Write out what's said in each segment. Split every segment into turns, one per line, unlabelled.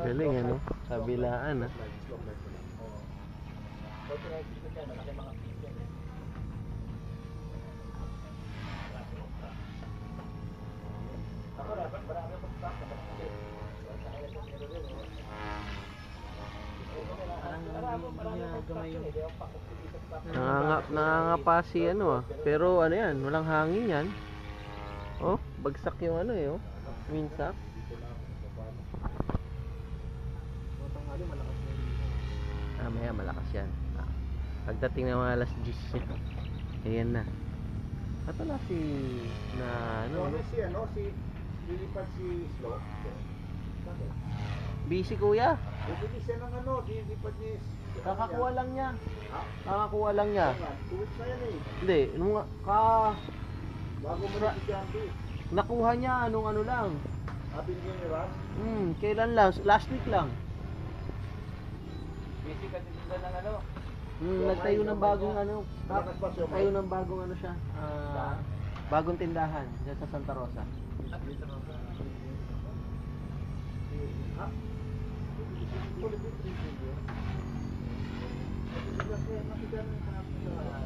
Galing ano, kabilaan ah. Nangangapa si ano ah. Pero ano yan, walang hangin yan. Oh, bagsak yung ano eh oh. Minsak. Maya malakas yan. Pagdating ng mga alas 10, ayan na. At wala si na ano.
Lilipad si Slow.
Busy kuya.
Bibili siya ng ano, lilipad ni...
Kakakuha lang niya.
Ha?
Kakakuha lang niya.
Tuwid na yan eh.
Hindi, nung
Bago mo na si Jambi.
nakuha niya nung ano lang.
Binigyan ni Ram.
Kailan lang? Last week lang.
Busy ka din ng ano?
Nagtayo ng bagong ano.
Malakas pa siya,
Nagtayo ng bagong ano siya. Bagong tindahan dyan sa Santa Rosa.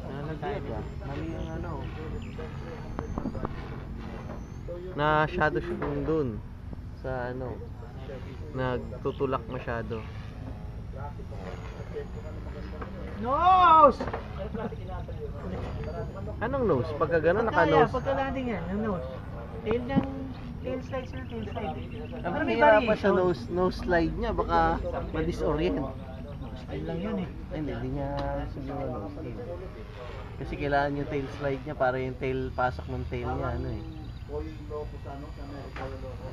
Nalagyan ba? Mali yung ano. Na shadow shooting dun sa ano. Nagtutulak masyado.
Nose!
Anong nose? Pagka gano'n
Pagkaya,
naka-nose.
pagka landing yan, ang nose. Tail slide sila, tail slide.
Ang
Pero may
mahirapan sa
variation.
nose slide niya, baka ma-disorient.
Style lang yun eh.
Ay, hindi niya siguro nose slide. Kasi kailangan yung tail slide niya para yung tail pasok ng tail niya, ano eh.
Oil Loco sa ano, sa America Loco.